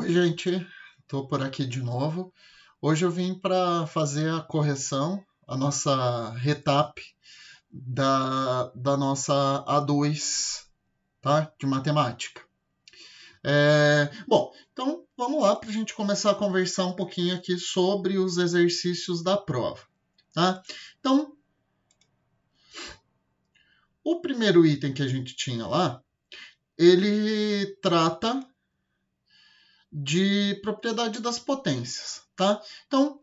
Oi, gente, estou por aqui de novo. Hoje eu vim para fazer a correção, a nossa retap da nossa A2, tá? De matemática. Bom, então vamos lá para a gente começar a conversar um pouquinho aqui sobre os exercícios da prova, tá? Então, o primeiro item que a gente tinha lá, ele trata de propriedade das potências, tá? Então,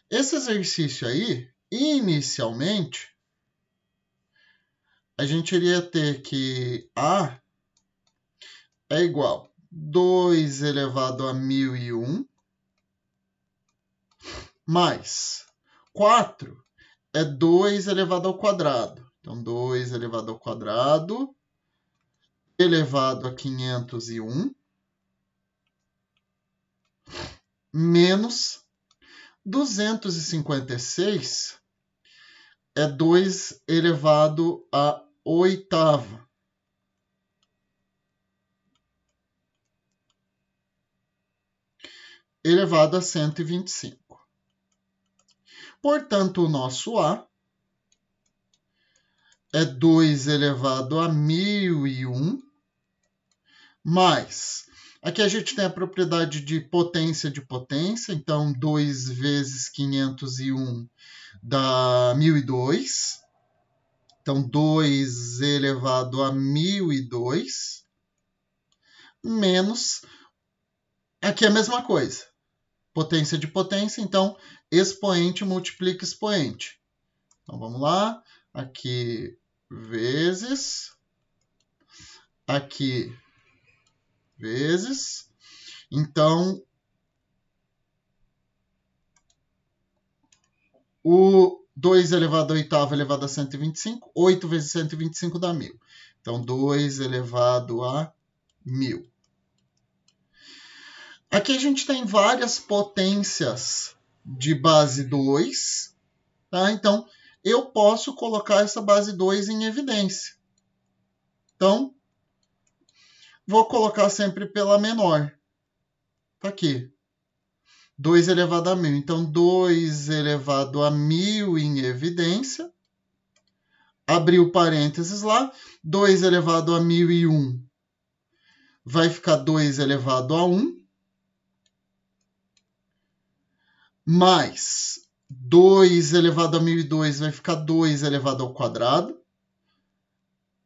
esse exercício aí, inicialmente, a gente iria ter que A é igual a 2 elevado a 1001 mais 4 é 2 elevado ao quadrado. Então, 2 elevado ao quadrado elevado a 501 menos 256 é 2 elevado a oitava. Elevado a 125. Portanto, o nosso A é 2 elevado a 1001 mais... Aqui a gente tem a propriedade de potência, então 2 vezes 501 dá 1002. Então, 2 elevado a 1002 menos... Aqui é a mesma coisa. Potência de potência, então expoente multiplica expoente. Então, vamos lá. Aqui, vezes. Aqui, vezes. Então, o 2 elevado a oitava elevado a 125. 8 vezes 125 dá 1000. Então, 2 elevado a 1000. Aqui a gente tem várias potências de base 2. Tá? Então, eu posso colocar essa base 2 em evidência. Então, vou colocar sempre pela menor. Tá aqui. 2 elevado a 1000. Então, 2 elevado a 1000 em evidência. Abriu parênteses lá. 2 elevado a 1001 vai ficar 2 elevado a 1. Mais 2 elevado a 1002 vai ficar 2 elevado ao quadrado.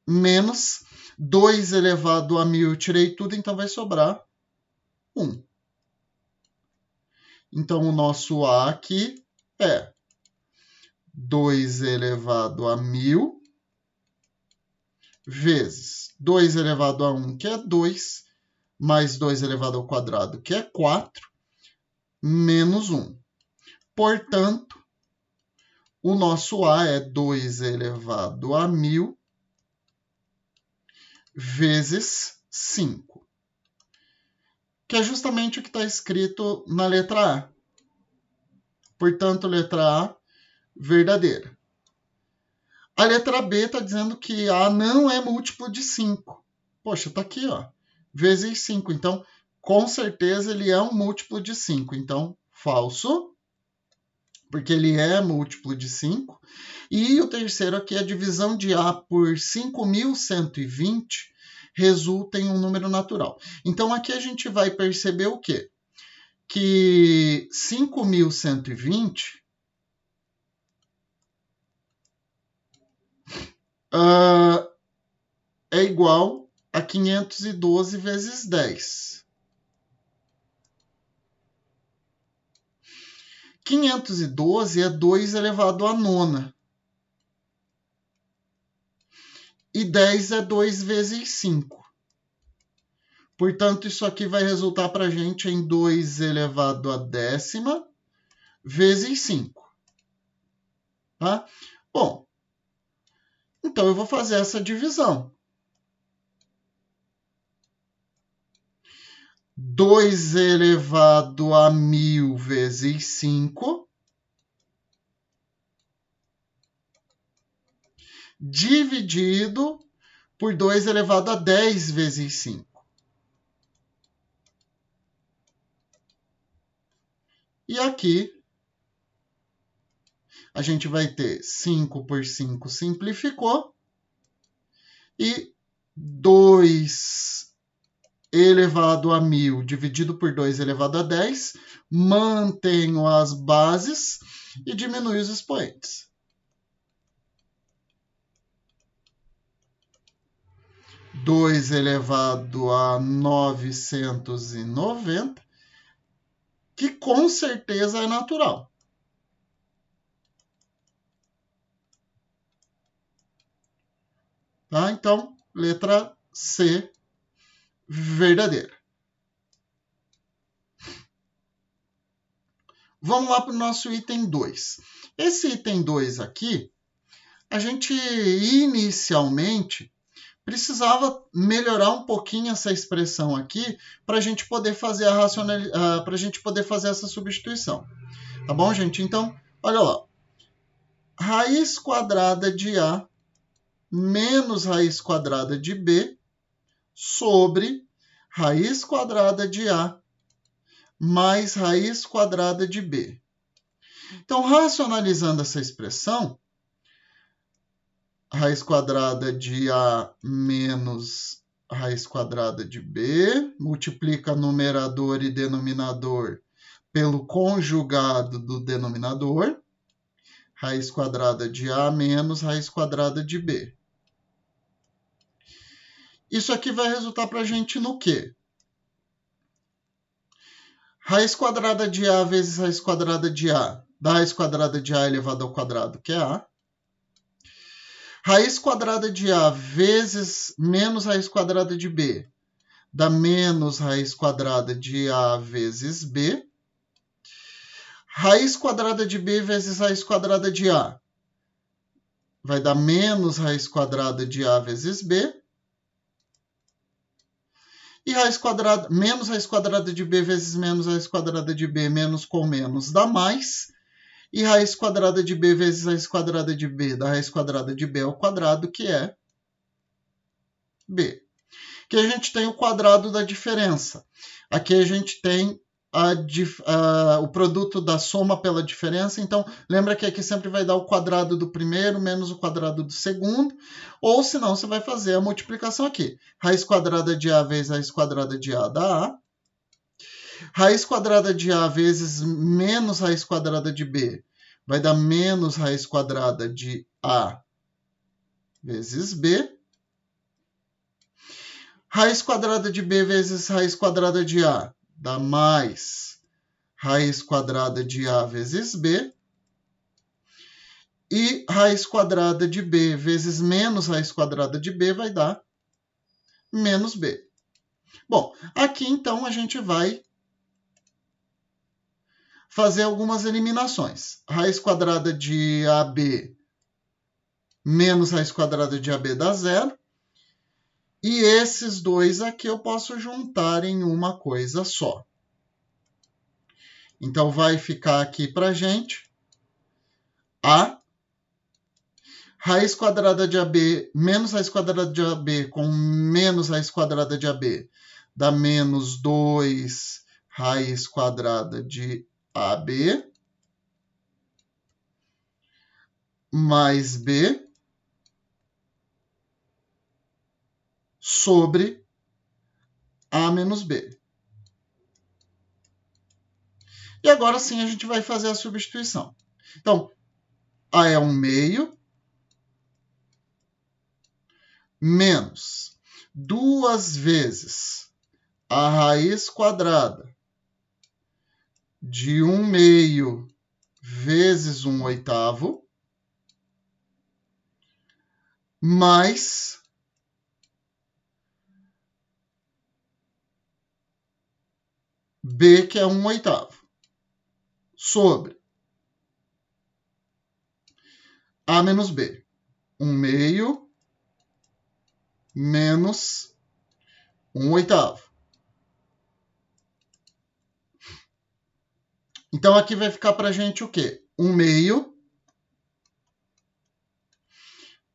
Menos 2 elevado a 1000, eu tirei tudo, então vai sobrar 1. Então, o nosso A aqui é 2 elevado a 1000 vezes 2 elevado a 1, que é 2, mais 2 elevado ao quadrado, que é 4, menos 1. Portanto, o nosso A é 2 elevado a 1000 vezes 5, que é justamente o que está escrito na letra A. Portanto, letra A, verdadeira. A letra B está dizendo que A não é múltiplo de 5. Poxa, está aqui, ó, vezes 5. Então, com certeza, ele é um múltiplo de 5. Então, falso, porque ele é múltiplo de 5. E o terceiro aqui, a divisão de A por 5.120 resulta em um número natural. Então, aqui a gente vai perceber o quê? Que 5.120 é igual a 512 vezes 10. 512 é 2 elevado a nona. E 10 é 2 vezes 5. Portanto, isso aqui vai resultar para a gente em 2 elevado a décima vezes 5. Tá? Bom, então eu vou fazer essa divisão. 2 elevado a 1000 vezes 5 dividido por 2 elevado a 10 vezes 5. E aqui a gente vai ter 5 por 5 simplificou. E 2 elevado a 1000 dividido por 2 elevado a 10. Mantenho as bases e diminuo os expoentes. 2 elevado a 990, que com certeza é natural. Tá? Então, letra C, verdadeira. Vamos lá para o nosso item 2. Esse item 2 aqui, a gente inicialmente precisava melhorar um pouquinho essa expressão aqui para a gente poder fazer para a gente poder fazer essa substituição. Tá bom, gente? Então, olha lá. Raiz quadrada de A menos raiz quadrada de B sobre raiz quadrada de A mais raiz quadrada de B. Então, racionalizando essa expressão, raiz quadrada de A menos raiz quadrada de B, multiplica numerador e denominador pelo conjugado do denominador, raiz quadrada de A menos raiz quadrada de B. Isso aqui vai resultar para a gente no quê? Raiz quadrada de A vezes raiz quadrada de A dá raiz quadrada de A elevado ao quadrado, que é A. Raiz quadrada de A vezes menos raiz quadrada de B dá menos raiz quadrada de A vezes B. Raiz quadrada de B vezes raiz quadrada de A vai dar menos raiz quadrada de A vezes B. E menos raiz quadrada de B vezes menos raiz quadrada de B, menos com menos dá mais. E raiz quadrada de B vezes raiz quadrada de B dá raiz quadrada de B ao quadrado, que é B. Aqui a gente tem o quadrado da diferença. Aqui a gente tem o produto da soma pela diferença. Então, lembra que aqui sempre vai dar o quadrado do primeiro menos o quadrado do segundo. Ou, se não, você vai fazer a multiplicação aqui. Raiz quadrada de A vezes raiz quadrada de A dá A. Raiz quadrada de A vezes menos raiz quadrada de B vai dar menos raiz quadrada de A vezes B. Raiz quadrada de B vezes raiz quadrada de A dá mais raiz quadrada de A vezes B. E raiz quadrada de B vezes menos raiz quadrada de B vai dar menos B. Bom, aqui então a gente vai fazer algumas eliminações. Raiz quadrada de AB menos raiz quadrada de AB dá zero. E esses dois aqui eu posso juntar em uma coisa só. Então, vai ficar aqui para a gente A. Raiz quadrada de AB menos raiz quadrada de AB com menos raiz quadrada de AB dá menos 2 raiz quadrada de AB mais B sobre A menos B. E agora sim a gente vai fazer a substituição. Então, A é 1/2 menos 2 vezes a raiz quadrada de 1/2 vezes 1/8 mais B, que é 1/8, sobre A menos B. 1/2 menos 1/8. Então, aqui vai ficar para a gente o quê? 1/2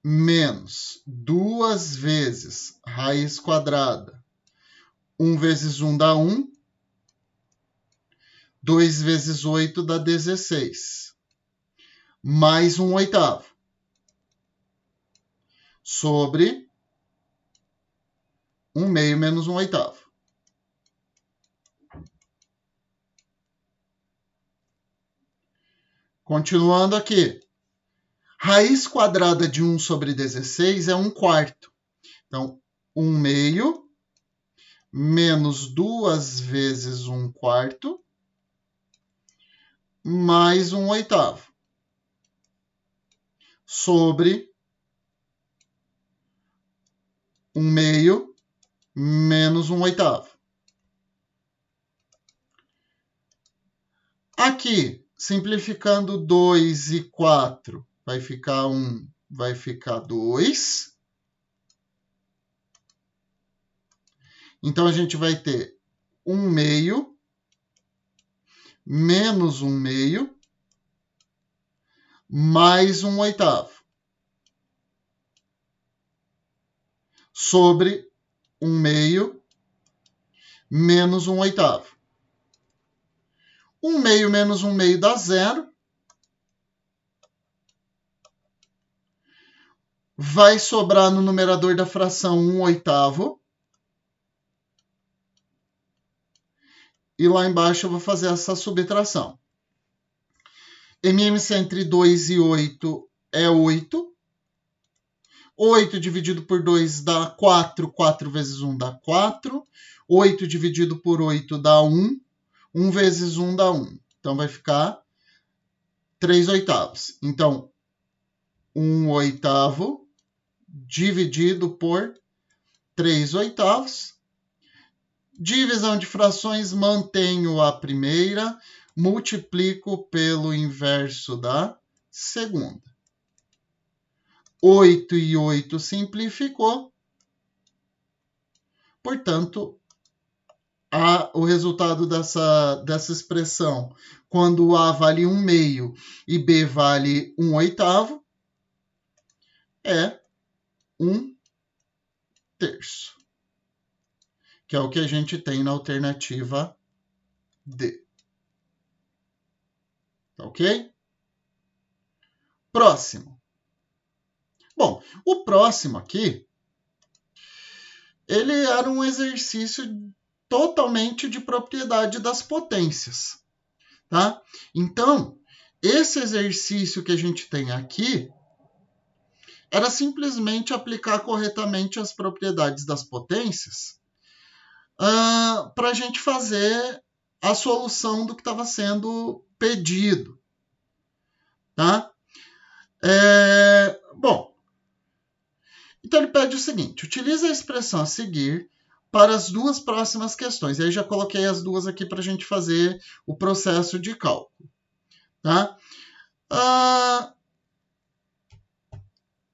menos 2 vezes raiz quadrada. 1 vezes 1 dá 1. 2 vezes 8 dá 16. Mais 1/8. Sobre 1/2 menos 1/8. Continuando aqui. Raiz quadrada de 1 sobre 16 é 1/4. Então, 1/2 menos 2 vezes 1/4 mais 1/8 sobre 1/2 menos 1/8. Aqui, simplificando 2 e 4, vai ficar 1, vai ficar 2. Então, a gente vai ter 1/2 menos 1/2 mais 1/8 sobre 1/2 menos 1/8. 1/2 menos 1/2 dá 0. Vai sobrar no numerador da fração 1/8. E lá embaixo eu vou fazer essa subtração. MMC entre 2 e 8 é 8. 8 dividido por 2 dá 4. 4 vezes 1 dá 4. 8 dividido por 8 dá 1. 1 vezes 1 dá 1. Então, vai ficar 3/8. Então, 1/8 dividido por 3/8. Divisão de frações, mantenho a primeira, multiplico pelo inverso da segunda. 8 e 8 simplificou. Portanto, o resultado dessa expressão, quando A vale 1/2 e B vale 1/8, é 1/3, que é o que a gente tem na alternativa D. Ok? Próximo. Bom, o próximo aqui, ele era um exercício totalmente de propriedade das potências, tá? Então, esse exercício que a gente tem aqui era simplesmente aplicar corretamente as propriedades das potências para a gente fazer a solução do que estava sendo pedido, tá? Bom, então ele pede o seguinte: utilize a expressão a seguir para as duas próximas questões. E aí já coloquei as duas aqui para a gente fazer o processo de cálculo. Tá? A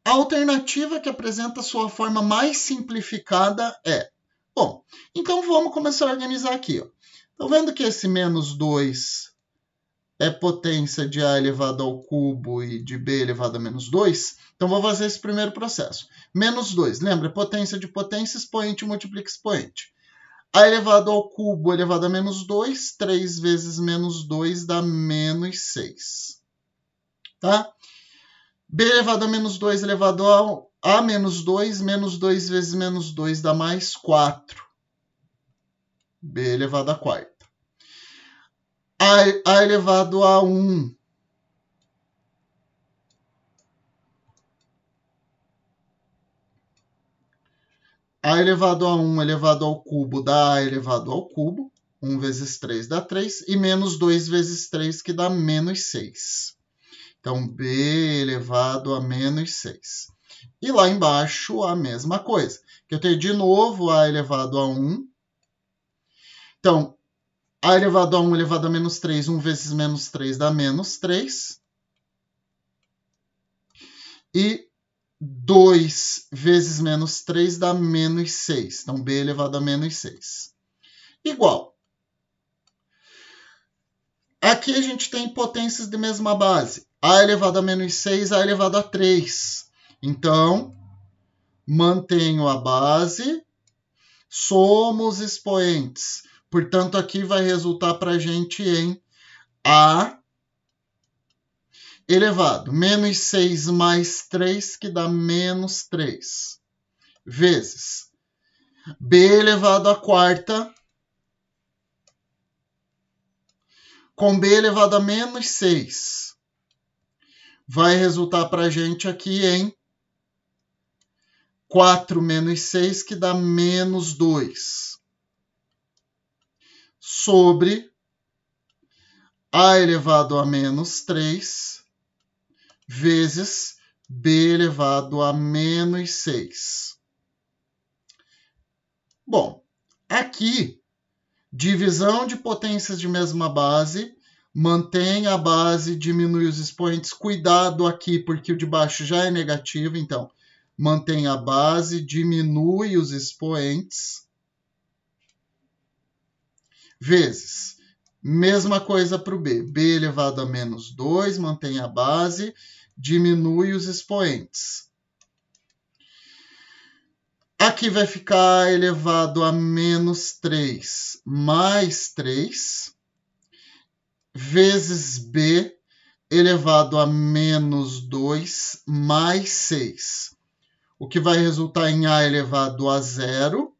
alternativa que apresenta sua forma mais simplificada é... Bom, então vamos começar a organizar aqui. Estão vendo que esse menos 2 é potência de A elevado ao cubo e de B elevado a menos 2? Então, vou fazer esse primeiro processo. Menos 2, lembra? Potência de potência, expoente multiplica expoente. A elevado ao cubo elevado a menos 2, 3 vezes menos 2 dá menos 6. Tá? B elevado a menos 2 elevado a menos 2 vezes menos 2 dá mais 4. B elevado a quarta. A elevado a 1. A elevado a 1 elevado ao cubo dá A elevado ao cubo. 1 vezes 3 dá 3. E menos 2 vezes 3, que dá menos 6. Então, B elevado a menos 6. E lá embaixo, a mesma coisa. Que eu tenho de novo A elevado a 1. Então, A elevado a 1 elevado a menos 3. 1 vezes menos 3 dá menos 3. E 2 vezes menos 3 dá menos 6. Então, B elevado a menos 6. Igual. Aqui a gente tem potências de mesma base. A elevado a menos 6, A elevado a 3. Então, mantenho a base, somo os expoentes. Portanto, aqui vai resultar para a gente em A elevado menos 6 mais 3, que dá menos 3, vezes B elevado à quarta com B elevado a menos 6. Vai resultar para a gente aqui em 4 menos 6, que dá menos 2, sobre A elevado a menos 3, vezes B elevado a menos 6. Bom, aqui, divisão de potências de mesma base, mantém a base, diminui os expoentes. Cuidado aqui, porque o de baixo já é negativo, então mantém a base, diminui os expoentes, vezes, mesma coisa para o B, B elevado a menos 2, mantém a base, diminui os expoentes. Aqui vai ficar elevado a menos 3 mais 3, vezes B elevado a menos 2 mais 6. O que vai resultar em A elevado a 0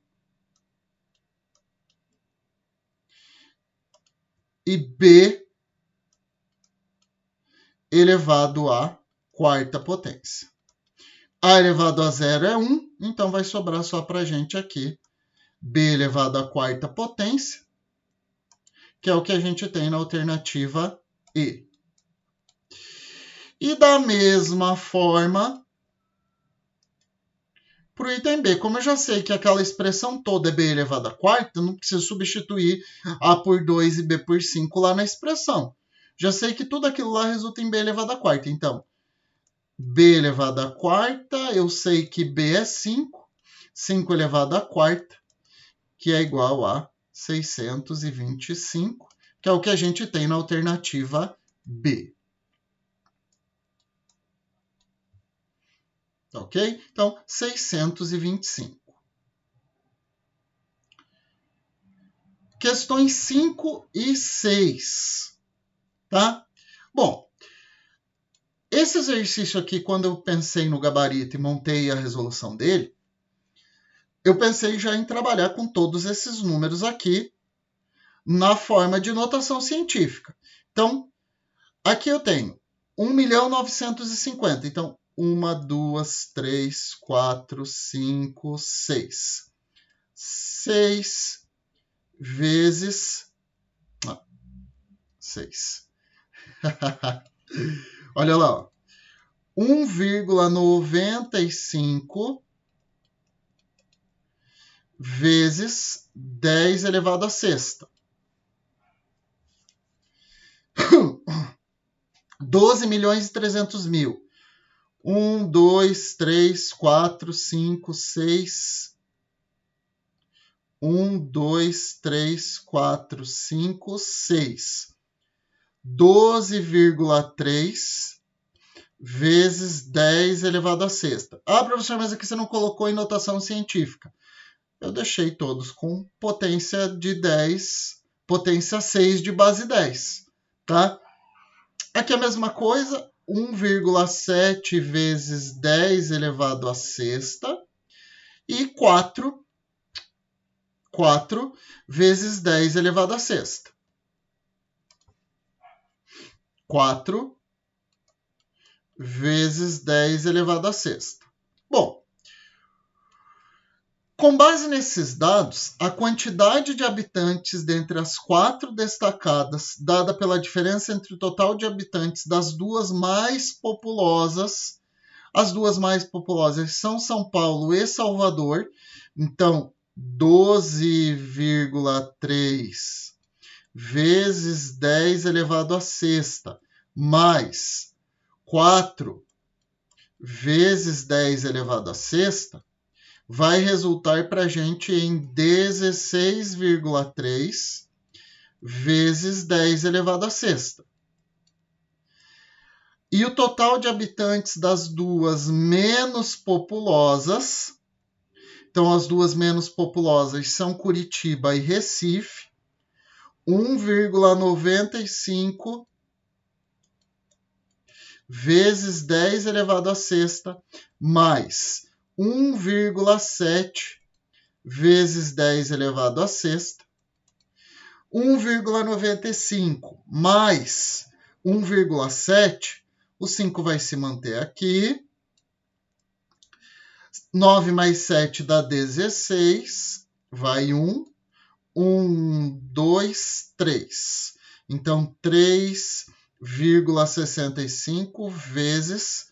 e B elevado à quarta potência. A elevado a 0 é 1, então vai sobrar só para a gente aqui B elevado à quarta potência, que é o que a gente tem na alternativa E. E da mesma forma, para o item B, como eu já sei que aquela expressão toda é B elevado à quarta, eu não preciso substituir A por 2 e B por 5 lá na expressão. Já sei que tudo aquilo lá resulta em B elevado à quarta. Então, B elevado à quarta, eu sei que B é 5. 5 elevado à quarta, que é igual a 625, que é o que a gente tem na alternativa B. Ok? Então, 625. Questões 5 e 6. Tá? Bom, esse exercício aqui, quando eu pensei no gabarito e montei a resolução dele, eu pensei já em trabalhar com todos esses números aqui na forma de notação científica. Então, aqui eu tenho 1.950.000. Então, 1, 2, 3, 4, 5, 6. 6 vezes... 6. Olha lá, 1,95 vezes 10 elevado à sexta. 12.300.000. 1, 2, 3, 4, 5, 6. 1, 2, 3, 4, 5, 6. 12,3 vezes 10 elevado à sexta. Ah, professor, mas aqui você não colocou em notação científica. Eu deixei todos com potência de 10, potência 6 de base 10, tá? Aqui a mesma coisa, 1,7 vezes 10 elevado à sexta e 4 vezes 10 elevado à sexta. 4 vezes 10 elevado à sexta. Bom, com base nesses dados, a quantidade de habitantes dentre as 4 destacadas, dada pela diferença entre o total de habitantes das duas mais populosas, as duas mais populosas são São Paulo e Salvador, então 12,3 vezes 10 elevado à sexta, mais 4 vezes 10 elevado à sexta, vai resultar para a gente em 16,3 vezes 10 elevado à sexta. E o total de habitantes das duas menos populosas, então as duas menos populosas são Curitiba e Recife, 1,95 vezes 10 elevado à sexta, mais 1,7 vezes 10 elevado à sexta, 1,95 mais 1,7, o 5 vai se manter aqui, 9 mais 7 dá 16, vai 1, 2, 3. Então, 3,65 vezes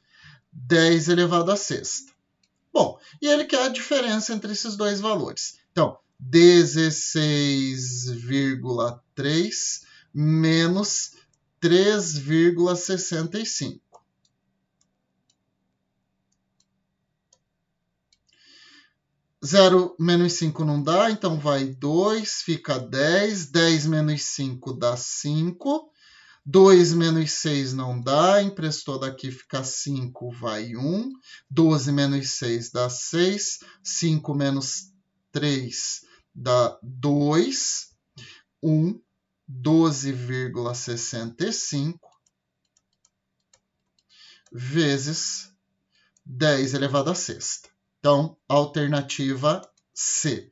10 elevado à sexta. Bom, e ele quer a diferença entre esses dois valores. Então, 16,3 menos 3,65. 0 menos 5 não dá, então vai 2, fica 10. 10 menos 5 dá 5. 2 menos 6 não dá, emprestou daqui, fica 5, vai 1. 12 menos 6 dá 6. 5 menos 3 dá 2. 1, 12,65 vezes 10 elevado à sexta. Então, alternativa C.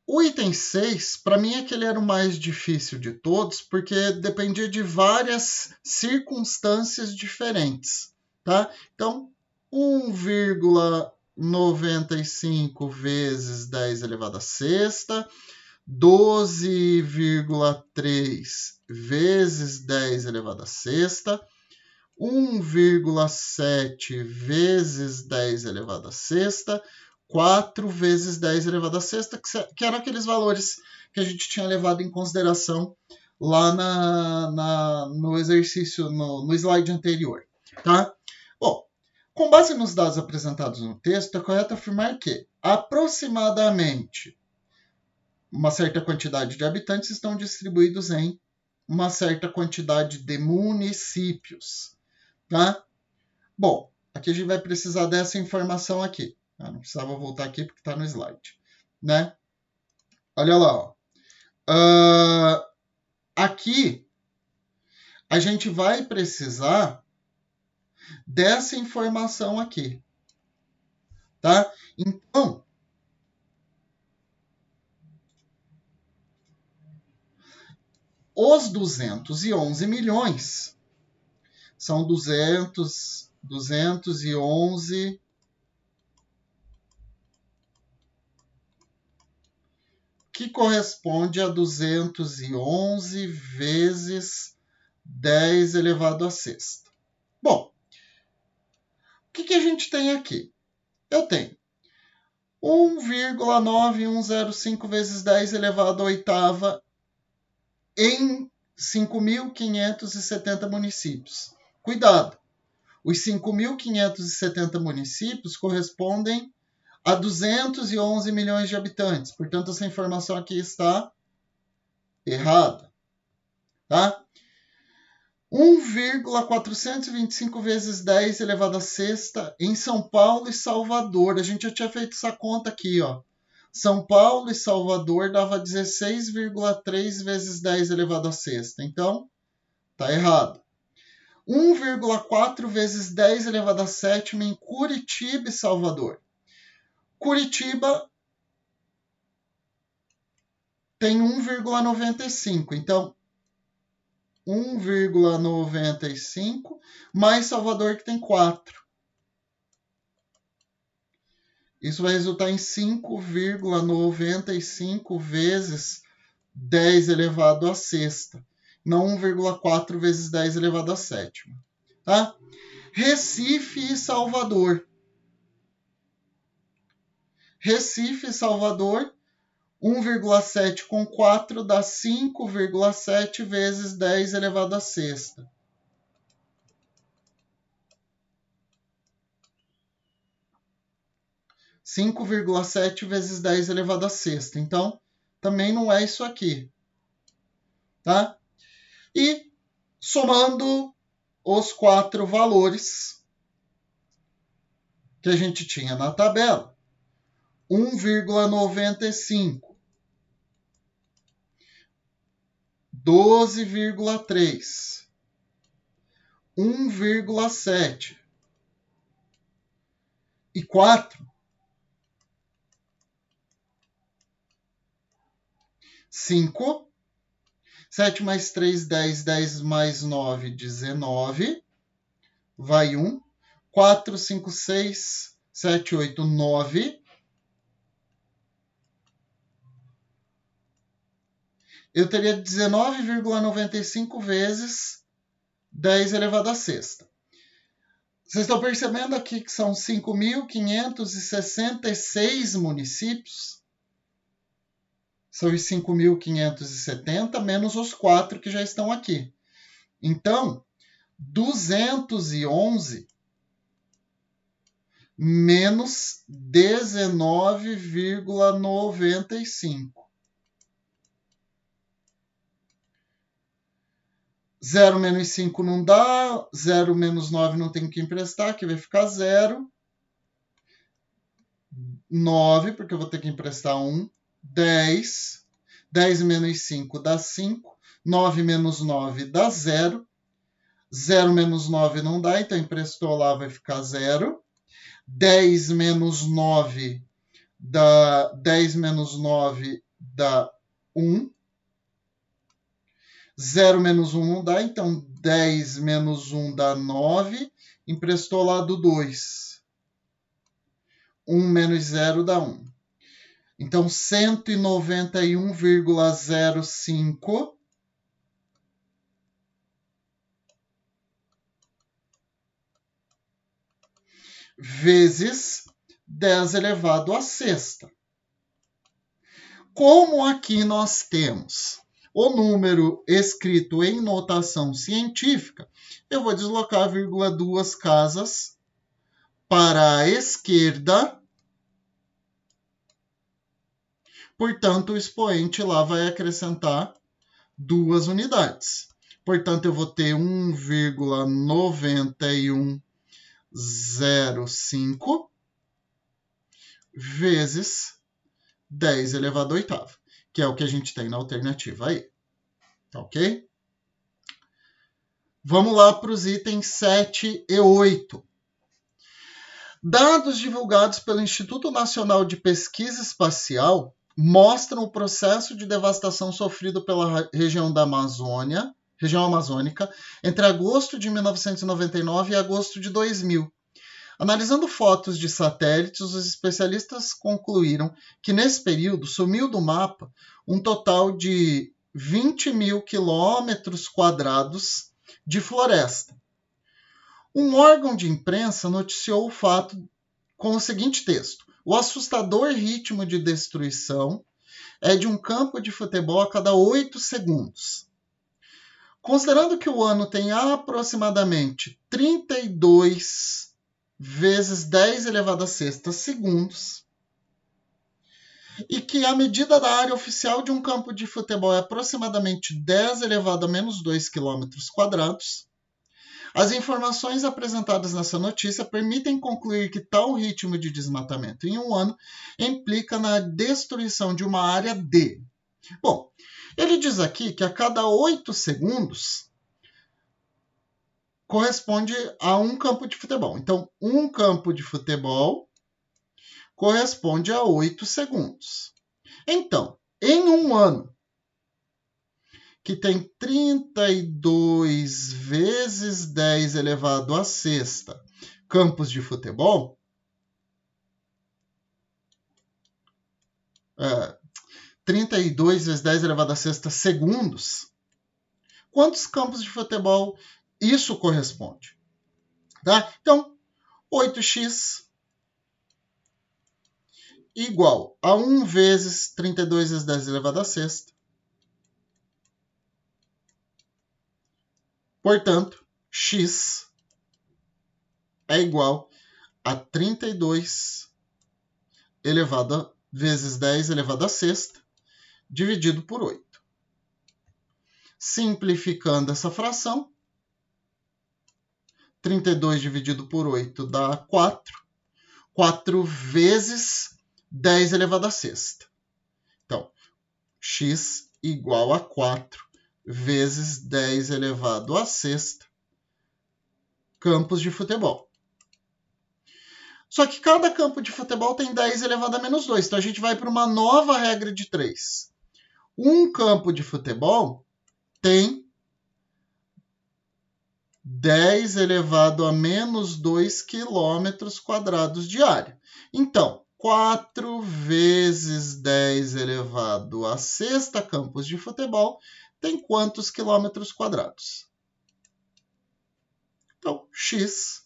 O item 6, para mim, é que ele era o mais difícil de todos, porque dependia de várias circunstâncias diferentes. Tá? Então, 1,95 vezes 10 elevado à sexta, 12,3 vezes 10 elevado à sexta, 1,7 vezes 10 elevado à sexta, 4 vezes 10 elevado à sexta, que eram aqueles valores que a gente tinha levado em consideração lá no exercício, no slide anterior. Tá? Bom, com base nos dados apresentados no texto, é correto afirmar que aproximadamente uma certa quantidade de habitantes estão distribuídos em uma certa quantidade de municípios. Tá? Bom, aqui a gente vai precisar dessa informação aqui. Eu não precisava voltar aqui porque está no slide. Né? Olha lá. Ó. Aqui a gente vai precisar dessa informação aqui. Tá? Então, os 211 milhões são 211 que corresponde a 211 vezes 10 elevado à sexta. Bom, o que a gente tem aqui? Eu tenho 1,9105 vezes 10 elevado à oitava em 5.570 municípios. Cuidado! Os 5.570 municípios correspondem a 211 milhões de habitantes. Portanto, essa informação aqui está errada. Tá? 1,425 vezes 10 elevado à sexta em São Paulo e Salvador. A gente já tinha feito essa conta aqui. Ó. São Paulo e Salvador dava 16,3 vezes 10 elevado à sexta. Então, está errado. 1,4 vezes 10 elevado à sétima em Curitiba e Salvador. Curitiba tem 1,95. Então, 1,95 mais Salvador, que tem 4. Isso vai resultar em 5,95 vezes 10 elevado à sexta. Não 1,4 vezes 10 elevado à sétima. Tá? Recife e Salvador. Recife e Salvador, 1,7 com 4 dá 5,7 vezes 10 elevado à sexta. Cinco 5,7 vezes 10 elevado à sexta. Então, também não é isso aqui. Tá? E, somando os 4 valores, que a gente tinha na tabela. 1,95. 12,3. 1,7. E 4. 5. 7 mais 3, 10. 10 mais 9, 19. Vai 1. 4, 5, 6, 7, 8, 9. Eu teria 19,95 vezes 10 elevado à sexta. Vocês estão percebendo aqui que são 5.566 municípios? São os 5.570 menos os 4 que já estão aqui. Então, 211 menos 19,95. 0 menos 5 não dá, 0 menos 9 não tem que emprestar, aqui vai ficar 0. 9, porque eu vou ter que emprestar 1. 10. 10 menos 5 dá 5. 9 menos 9 dá 0. 0 menos 9 não dá, então emprestou lá, vai ficar 0. 10 menos 9 dá 1. 0 menos 1 não dá, então 10 menos 1 dá 9. Emprestou lá do 2. 1 menos 0 dá 1. Então, 191,05 vezes 10 elevado à sexta. Como aqui nós temos o número escrito em notação científica, eu vou deslocar a vírgula 2 casas para a esquerda. Portanto, o expoente lá vai acrescentar 2 unidades. Portanto, eu vou ter 1,9105 vezes 10 elevado à oitava, que é o que a gente tem na alternativa aí. Tá ok? Vamos lá para os itens 7 e 8. Dados divulgados pelo Instituto Nacional de Pesquisa Espacial mostram o processo de devastação sofrido pela região da Amazônia, região amazônica, entre agosto de 1999 e agosto de 2000. Analisando fotos de satélites, os especialistas concluíram que nesse período sumiu do mapa um total de 20 mil quilômetros quadrados de floresta. Um órgão de imprensa noticiou o fato com o seguinte texto: o assustador ritmo de destruição é de um campo de futebol a cada 8 segundos. Considerando que o ano tem aproximadamente 32 vezes 10 elevado a sexta segundos, e que a medida da área oficial de um campo de futebol é aproximadamente 10 elevado a menos 2 quilômetros quadrados, as informações apresentadas nessa notícia permitem concluir que tal ritmo de desmatamento em um ano implica na destruição de uma área de... Bom, ele diz aqui que a cada 8 segundos corresponde a um campo de futebol. Então, um campo de futebol corresponde a 8 segundos. Então, em um ano que tem 32 vezes 10 elevado à sexta campos de futebol, 32 vezes 10 elevado à sexta segundos, quantos campos de futebol isso corresponde? Tá? Então, 8x igual a 1 vezes 32 vezes 10 elevado à sexta. Portanto, x é igual a 32 vezes 10 elevado à sexta, dividido por 8. Simplificando essa fração, 32 dividido por 8 dá 4. 4 vezes 10 elevado à sexta. Então, x igual a 4 vezes 10 elevado à sexta campos de futebol. Só que cada campo de futebol tem 10 elevado a menos 2. Então, a gente vai para uma nova regra de 3. Um campo de futebol tem 10 elevado a menos 2 quilômetros quadrados de área. Então, 4 vezes 10 elevado a sexta campos de futebol tem quantos quilômetros quadrados? Então, x,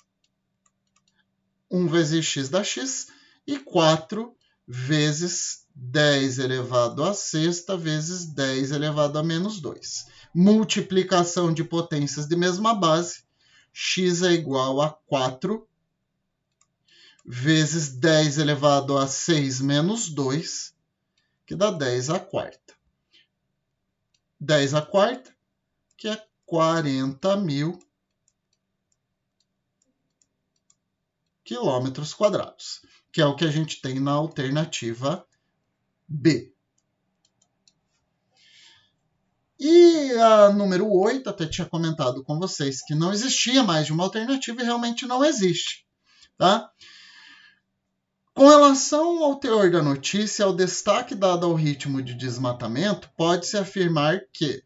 1 vezes x dá x, e 4 vezes 10 elevado a sexta vezes 10 elevado a menos 2. Multiplicação de potências de mesma base, x é igual a 4 vezes 10 elevado a 6 menos 2, que dá 10 à quarta. 10 à quarta, que é 40.000 quilômetros quadrados, que é o que a gente tem na alternativa B. E a número 8, até tinha comentado com vocês que não existia mais de uma alternativa e realmente não existe. Tá? Com relação ao teor da notícia, ao destaque dado ao ritmo de desmatamento, pode-se afirmar que,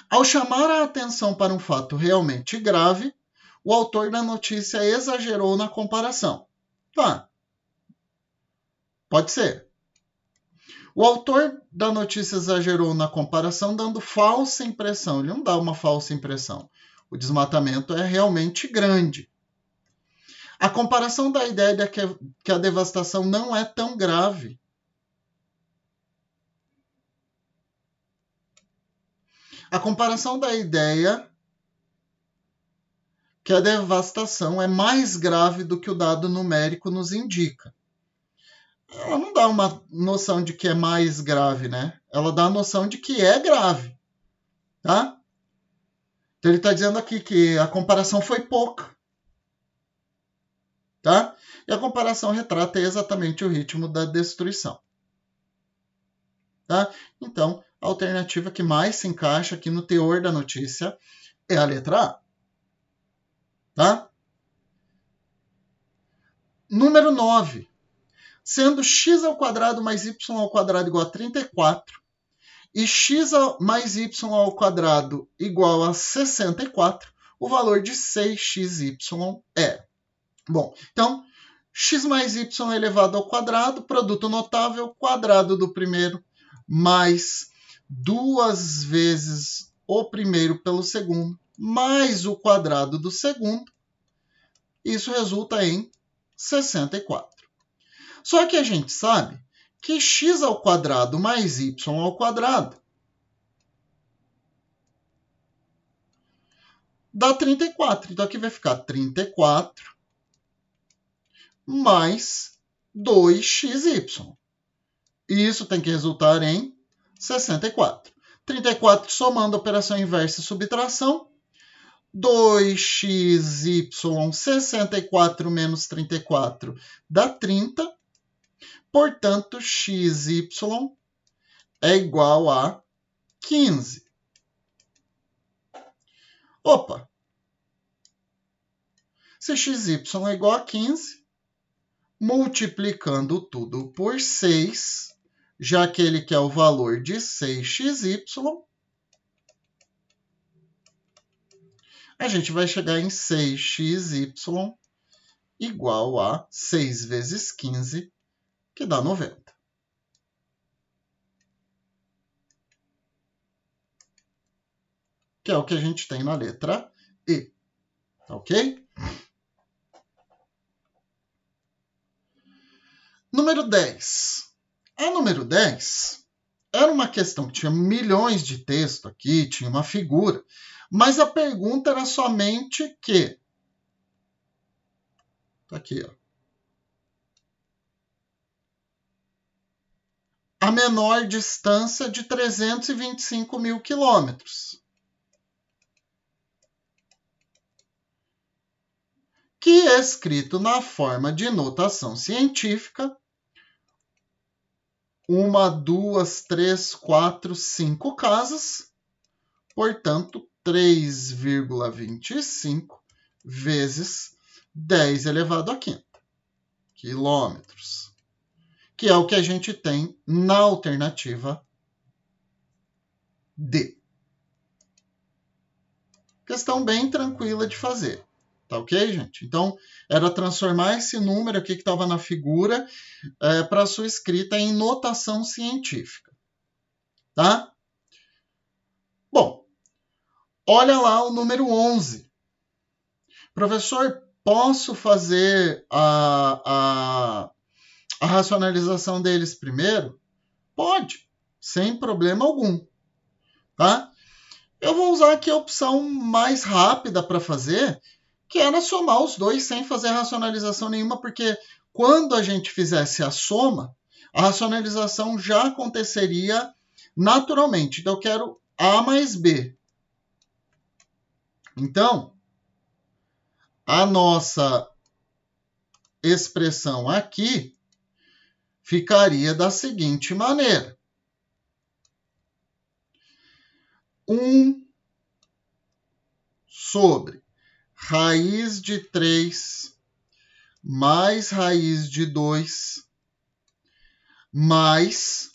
ao chamar a atenção para um fato realmente grave, o autor da notícia exagerou na comparação. Tá. Pode ser. O autor da notícia exagerou na comparação, dando falsa impressão. Ele não dá uma falsa impressão. O desmatamento é realmente grande. A comparação da ideia de que a devastação não é tão grave. A comparação da ideia que a devastação é mais grave do que o dado numérico nos indica. Ela não dá uma noção de que é mais grave, né? Ela dá a noção de que é grave, tá? Então ele está dizendo aqui que a comparação foi pouca, tá? E a comparação retrata exatamente o ritmo da destruição, tá? Então, a alternativa que mais se encaixa aqui no teor da notícia é a letra A, tá? Número 9. Sendo x ao quadrado mais y ao quadrado igual a 34 e x mais y ao quadrado igual a 64, o valor de 6xy é. Bom, então, x mais y elevado ao quadrado, produto notável, quadrado do primeiro, mais 2 vezes o primeiro pelo segundo, mais o quadrado do segundo. Isso resulta em 64. Só que a gente sabe que x ao quadrado mais y ao quadrado dá 34. Então, aqui vai ficar 34 mais 2xy. E isso tem que resultar em 64. 34 somando a operação inversa e subtração. 2xy, 64 menos 34 dá 30. Portanto, xy é igual a 15. Opa! Se xy é igual a 15, multiplicando tudo por 6, já que ele quer o valor de 6xy, a gente vai chegar em 6xy igual a 6 vezes 15, que dá 90. Que é o que a gente tem na letra E. Ok? Número 10. A número 10 era uma questão que tinha milhões de texto aqui, tinha uma figura, mas a pergunta era somente que... Tá aqui, ó. A menor distância de 325 mil quilômetros. que é escrito na forma de notação científica, 1, 2, 3, 4, 5 casas, portanto, 3,25 vezes 10 elevado à quinta quilômetros, que é o que a gente tem na alternativa D. Questão bem tranquila de fazer. Tá ok, gente? Então, era transformar esse número aqui que estava na figura para a sua escrita em notação científica. Tá? Bom, olha lá o número 11. Professor, posso fazer a racionalização deles primeiro? Pode, sem problema algum. Tá? Eu vou usar aqui a opção mais rápida para fazer, que era somar os dois sem fazer racionalização nenhuma, porque quando a gente fizesse a soma, a racionalização já aconteceria naturalmente. Então, eu quero A mais B. Então, a nossa expressão aqui ficaria da seguinte maneira. 1 sobre raiz de 3 mais raiz de 2 mais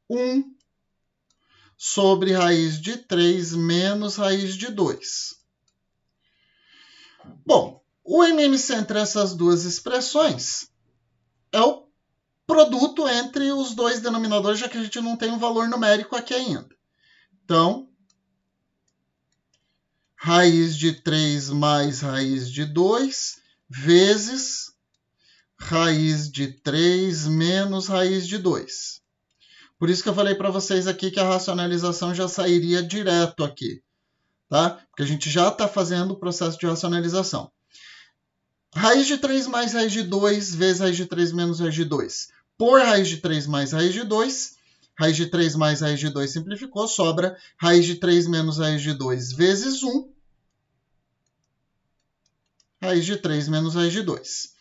1 sobre raiz de 3 menos raiz de 2. Bom, o MMC entre essas duas expressões é o produto entre os dois denominadores, já que a gente não tem um valor numérico aqui ainda. Então, raiz de 3 mais raiz de 2 vezes raiz de 3 menos raiz de 2. Por isso que eu falei para vocês aqui que a racionalização já sairia direto aqui, tá? Porque a gente já está fazendo o processo de racionalização. Raiz de 3 mais raiz de 2 vezes raiz de 3 menos raiz de 2. Por raiz de 3 mais raiz de 2, raiz de 3 mais raiz de 2 simplificou, sobra raiz de 3 menos raiz de 2 vezes 1. Raiz de 3 menos raiz de 2.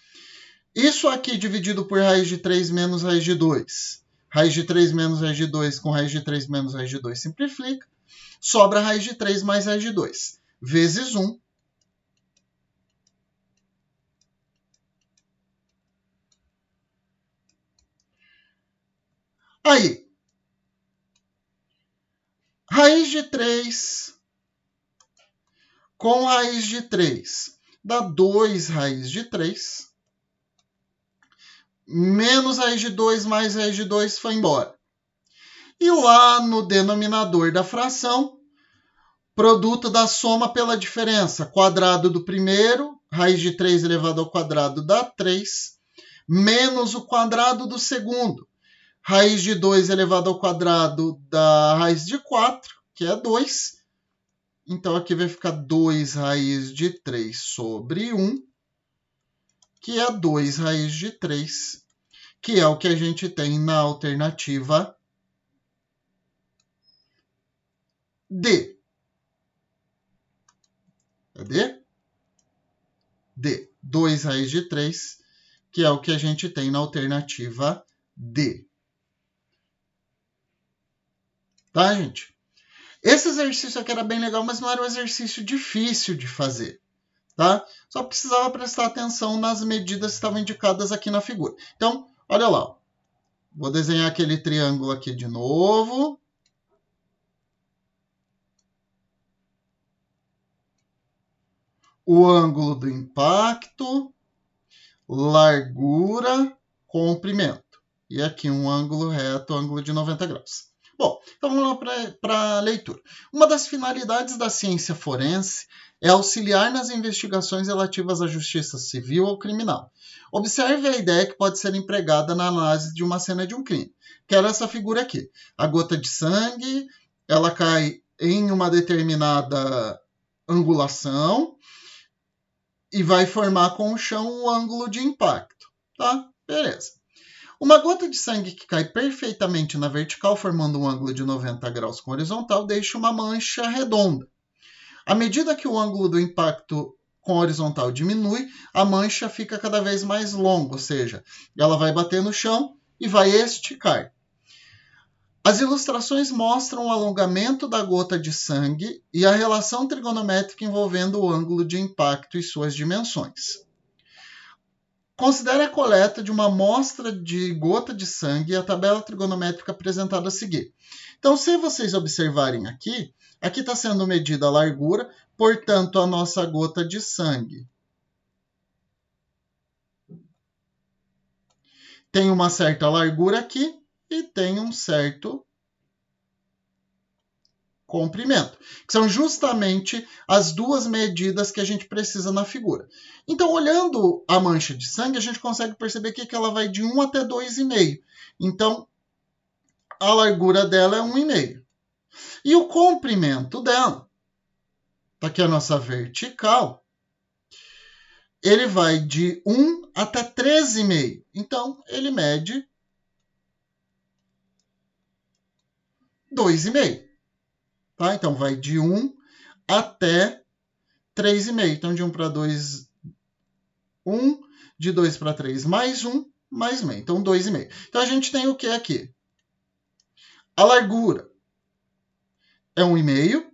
Isso aqui dividido por raiz de 3 menos raiz de 2. Raiz de 3 menos raiz de 2 com raiz de 3 menos raiz de 2 simplifica. Sobra raiz de 3 mais raiz de 2. Vezes 1. Aí, raiz de 3 com raiz de 3 dá 2 raiz de 3. Menos raiz de 2 mais raiz de 2 foi embora. E lá no denominador da fração, produto da soma pela diferença. Quadrado do primeiro, raiz de 3 elevado ao quadrado dá 3, menos o quadrado do segundo. Raiz de 2 elevado ao quadrado dá raiz de 4, que é 2. Então, aqui vai ficar 2 raiz de 3 sobre 1, que é 2 raiz de 3, que é o que a gente tem na alternativa D. Cadê? D. 2 raiz de 3, que é o que a gente tem na alternativa D. Tá, gente? Esse exercício aqui era bem legal, mas não era um exercício difícil de fazer. Tá? Só precisava prestar atenção nas medidas que estavam indicadas aqui na figura. Então, olha lá. Vou desenhar aquele triângulo aqui de novo. O ângulo do impacto, largura, comprimento. E aqui um ângulo reto, ângulo de 90 graus. Bom, então vamos lá para a leitura. Uma das finalidades da ciência forense é auxiliar nas investigações relativas à justiça civil ou criminal. Observe a ideia que pode ser empregada na análise de uma cena de um crime, que era essa figura aqui. A gota de sangue, ela cai em uma determinada angulação e vai formar com o chão um ângulo de impacto. Tá? Beleza. Uma gota de sangue que cai perfeitamente na vertical, formando um ângulo de 90 graus com horizontal, deixa uma mancha redonda. À medida que o ângulo do impacto com a horizontal diminui, a mancha fica cada vez mais longa, ou seja, ela vai bater no chão e vai esticar. As ilustrações mostram o alongamento da gota de sangue e a relação trigonométrica envolvendo o ângulo de impacto e suas dimensões. Considere a coleta de uma amostra de gota de sangue e a tabela trigonométrica apresentada a seguir. Então, se vocês observarem aqui está sendo medida a largura, portanto, a nossa gota de sangue tem uma certa largura aqui e tem um certo comprimento, que são justamente as duas medidas que a gente precisa na figura. Então, olhando a mancha de sangue, a gente consegue perceber que ela vai de 1 até 2,5. Então, a largura dela é 1,5. E o comprimento dela, tá aqui a nossa vertical, ele vai de 1 até 13,5. Então, ele mede 2,5. Tá? Então, vai de 1 até 3,5. Então, de 1 para 2, 1. De 2 para 3, mais 1, mais meio. Então, 2,5. Então, a gente tem o que aqui? A largura é 1,5.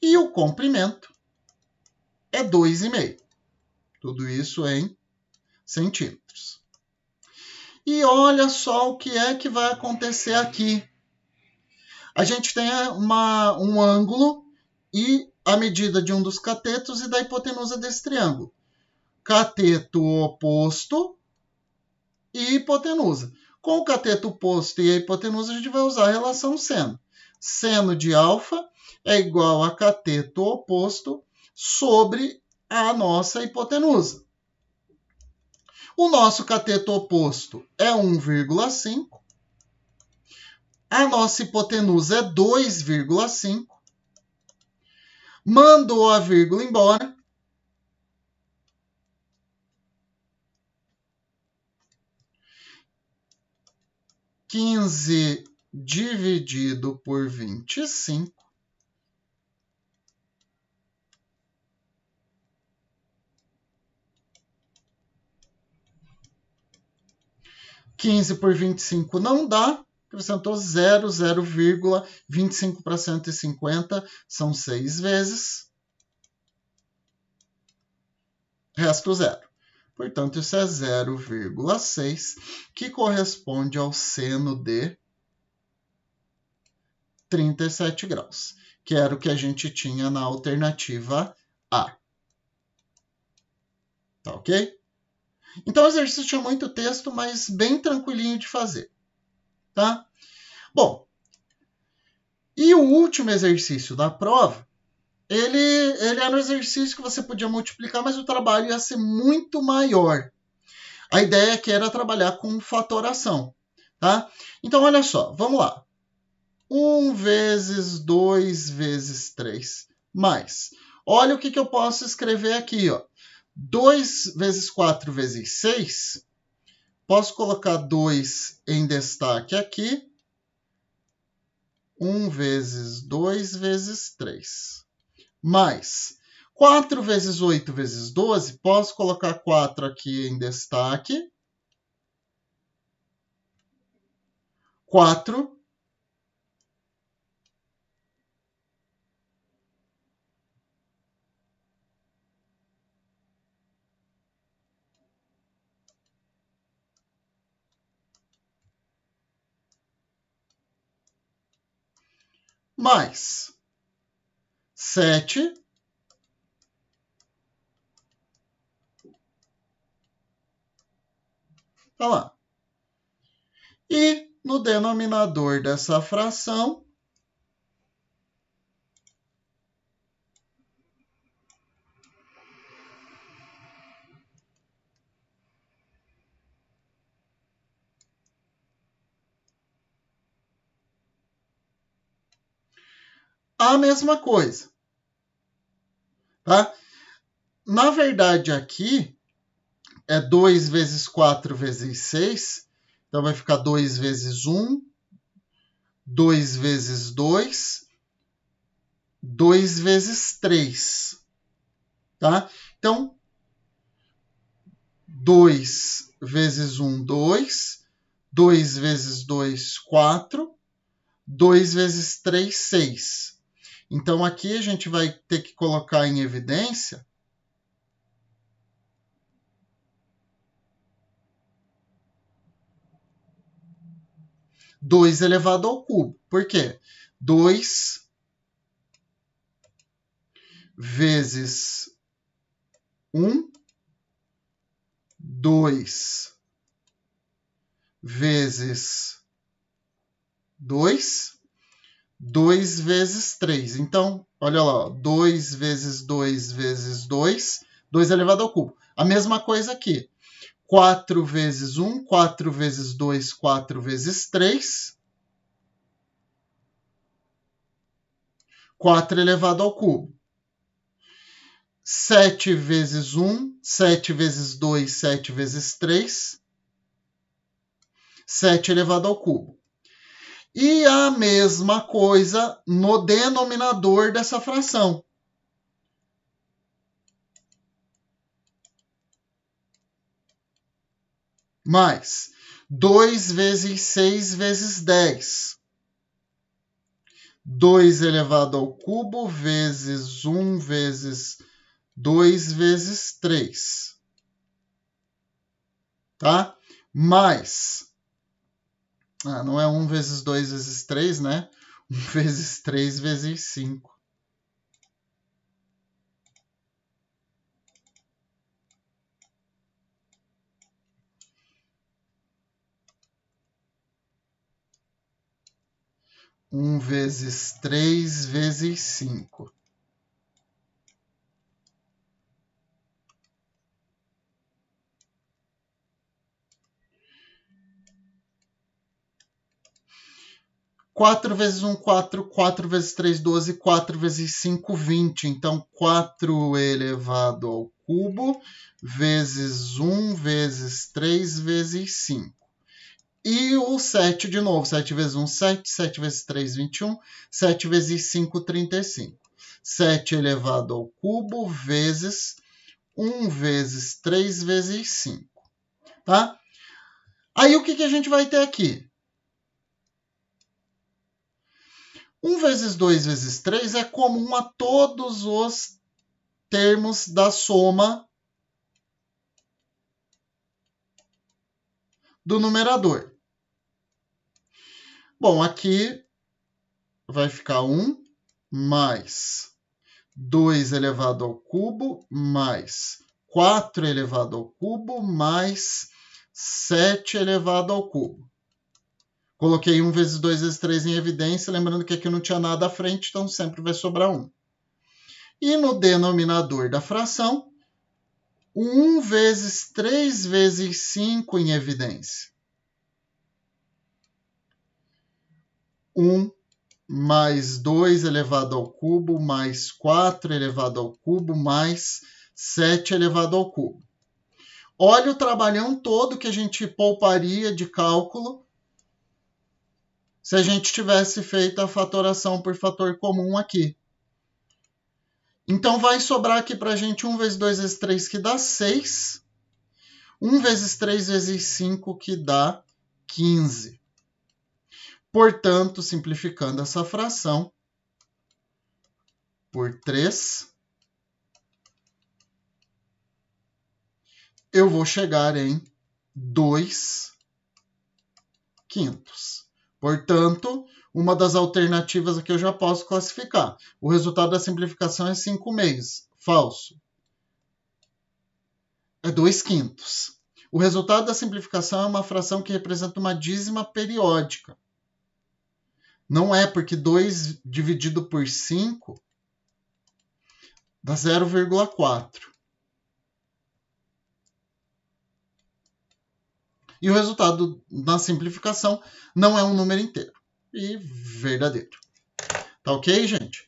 E o comprimento é 2,5. Tudo isso em centímetros. E olha só o que é que vai acontecer aqui. A gente tem um ângulo e a medida de um dos catetos e da hipotenusa desse triângulo. Cateto oposto e hipotenusa. Com o cateto oposto e a hipotenusa, a gente vai usar a relação seno. Seno de alfa é igual a cateto oposto sobre a nossa hipotenusa. O nosso cateto oposto é 1,5. A nossa hipotenusa é 2,5. Mandou a vírgula embora. (15 dividido por 25). 15 por 25 não dá. Acrescentou 0,25 para 150, são 6 vezes. Resto 0. Portanto, isso é 0,6, que corresponde ao seno de 37 graus, que era o que a gente tinha na alternativa A. Tá ok? Então, o exercício tinha muito texto, mas bem tranquilinho de fazer. Tá? Bom, e o último exercício da prova, ele era um exercício que você podia multiplicar, mas o trabalho ia ser muito maior. A ideia aqui era trabalhar com fatoração. Tá? Então, olha só, vamos lá. 1 vezes 2 vezes 3, mais. Olha o que eu posso escrever aqui. Ó. 2 vezes 4 vezes 6, posso colocar 2 em destaque aqui. 1 vezes 2 vezes 3. Mais 4 vezes 8 vezes 12, posso colocar 4 aqui em destaque. 4. Mais 7. Tá lá. E no denominador dessa fração, a mesma coisa. Tá? Na verdade, aqui é 2 vezes 4 vezes 6. Então, vai ficar 2 vezes 1, 2 vezes 2, 2 vezes 3. Tá? Então, 2 vezes 1, 2. 2 vezes 2, 4. 2 vezes 3, 6. Então, aqui a gente vai ter que colocar em evidência 2 elevado ao cubo. Por quê? 2 vezes 1, 2 vezes 2, 2 vezes 3. Então, olha lá, 2 vezes 2 vezes 2, 2 elevado ao cubo. A mesma coisa aqui. 4 vezes 1, 4 vezes 2, 4 vezes 3. 4 elevado ao cubo. 7 vezes 1, 7 vezes 2, 7 vezes 3. 7 elevado ao cubo. E a mesma coisa no denominador dessa fração. Mais 2 vezes 6 vezes 10. 2 elevado ao cubo vezes 1 vezes 2 vezes 3. Tá? Mais... não é 1 vezes 2 vezes 3, né? 1 vezes 3 vezes 5. Um vezes 3 vezes 5. Quatro vezes 1, 4. 4 vezes 3, 12. 4 vezes 5, 20. Então, 4 elevado ao cubo vezes 1 vezes 3 vezes 5. E o 7 de novo. 7 vezes 1, 7. 7 vezes 3, 21. 7 vezes 5, 35. 7 elevado ao cubo vezes 1 vezes 3 vezes 5. Tá? Aí o que a gente vai ter aqui? 1 vezes 2 vezes 3 é comum a todos os termos da soma do numerador. Bom, aqui vai ficar 1 mais 2 elevado ao cubo mais 4 elevado ao cubo mais 7 elevado ao cubo. Coloquei 1 vezes 2 vezes 3 em evidência, lembrando que aqui não tinha nada à frente, então sempre vai sobrar 1. E no denominador da fração, 1 vezes 3 vezes 5 em evidência. 1 mais 2 elevado ao cubo, mais 4 elevado ao cubo, mais 7 elevado ao cubo. Olha o trabalhão todo que a gente pouparia de cálculo se a gente tivesse feito a fatoração por fator comum aqui. Então, vai sobrar aqui para a gente 1 vezes 2 vezes 3, que dá 6. 1 vezes 3 vezes 5, que dá 15. Portanto, simplificando essa fração por 3, eu vou chegar em 2 quintos. Portanto, uma das alternativas aqui eu já posso classificar. O resultado da simplificação é 5 meios. Falso. É 2 quintos. O resultado da simplificação é uma fração que representa uma dízima periódica. Não é, porque 2 dividido por 5 dá 0,4. E o resultado da simplificação não é um número inteiro. E verdadeiro. Tá ok, gente?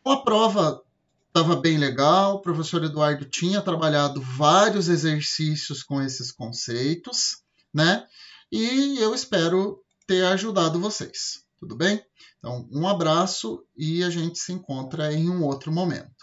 A prova estava bem legal. O professor Eduardo tinha trabalhado vários exercícios com esses conceitos, né? E eu espero ter ajudado vocês. Tudo bem? Então, um abraço e a gente se encontra em um outro momento.